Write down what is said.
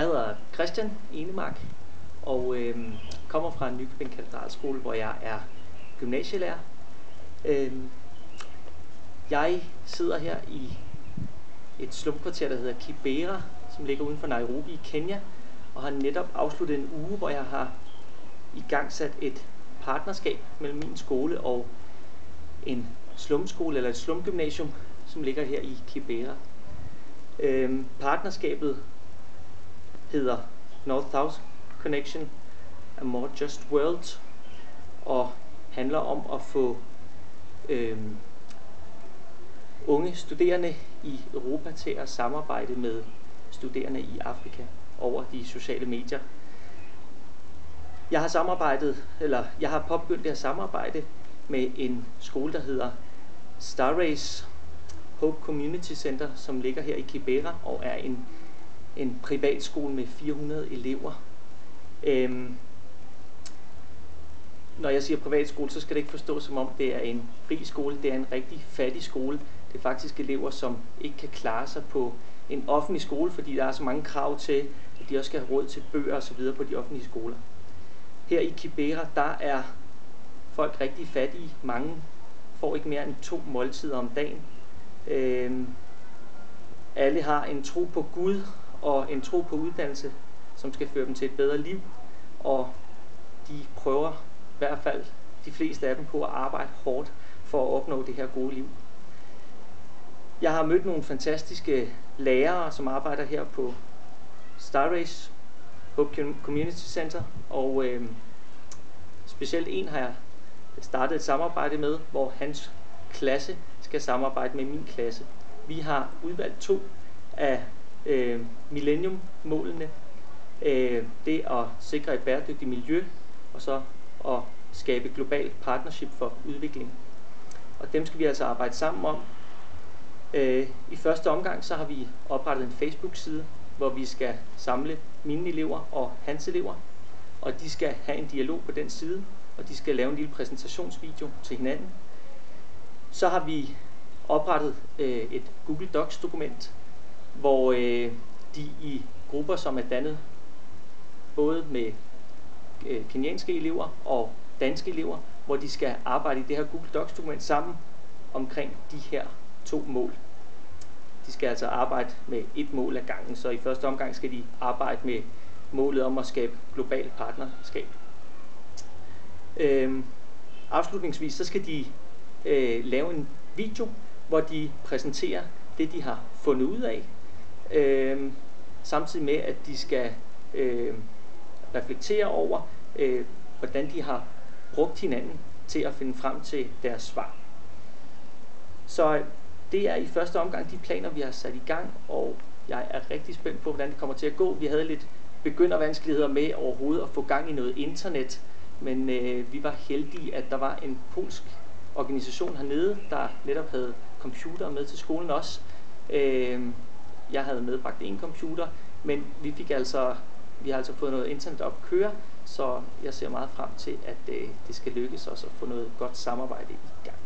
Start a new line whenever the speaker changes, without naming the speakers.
Jeg hedder Christian Enemark og kommer fra Nykøbing Katedralskole, hvor jeg er gymnasielærer. Jeg sidder her i et slumkvarter, der hedder Kibera, som ligger uden for Nairobi i Kenya, og har netop afsluttet en uge, hvor jeg har igangsat et partnerskab mellem min skole og en slumskole eller et slumgymnasium, som ligger her i Kibera. Partnerskabet hedder North-South Connection, A More Just World, og handler om at få unge studerende i Europa til at samarbejde med studerende i Afrika over de sociale medier. Jeg har påbegyndt det her samarbejde med en skole, der hedder Starrace Hope Community Center, som ligger her i Kibera og er en privatskole med 400 elever. Når jeg siger privatskole, så skal det ikke forstås som om det er en fri skole. Det er en rigtig fattig skole. Det er faktisk elever, som ikke kan klare sig på en offentlig skole, fordi der er så mange krav til, at de også skal have råd til bøger og så videre på de offentlige skoler. Her i Kibera, der er folk rigtig fattige. Mange får ikke mere end 2 måltider om dagen. Alle har en tro på Gud og en tro på uddannelse, som skal føre dem til et bedre liv. Og de prøver, i hvert fald de fleste af dem, på at arbejde hårdt for at opnå det her gode liv. Jeg har mødt nogle fantastiske lærere, som arbejder her på Starrace Hope Community Center, og specielt en har jeg startet et samarbejde med, hvor hans klasse skal samarbejde med min klasse. Vi har udvalgt 2 af millennium-målene. Det at sikre et bæredygtigt miljø, og så at skabe global partnership for udvikling. Og dem skal vi altså arbejde sammen om. I første omgang så har vi oprettet en Facebook-side, hvor vi skal samle mine elever og hans elever, og de skal have en dialog på den side, og de skal lave en lille præsentationsvideo til hinanden. Så har vi oprettet et Google Docs-dokument, hvor de i grupper, som er dannet både med kenyanske elever og danske elever, hvor de skal arbejde i det her Google Docs-dokument sammen omkring de her 2 mål. De skal altså arbejde med 1 mål ad gangen, så i første omgang skal de arbejde med målet om at skabe globalt partnerskab. Afslutningsvis så skal de lave en video, hvor de præsenterer det, de har fundet ud af, samtidig med, at de skal reflektere over, hvordan de har brugt hinanden til at finde frem til deres svar. Så det er i første omgang de planer, vi har sat i gang, og jeg er rigtig spændt på, hvordan det kommer til at gå. Vi havde lidt begyndervanskeligheder med overhovedet at få gang i noget internet, men vi var heldige, at der var en polsk organisation hernede, der netop havde computer med til skolen også. Jeg havde medbragt 1 computer, men vi har altså fået noget internet op at køre, så jeg ser meget frem til, at det skal lykkes os at få noget godt samarbejde i gang.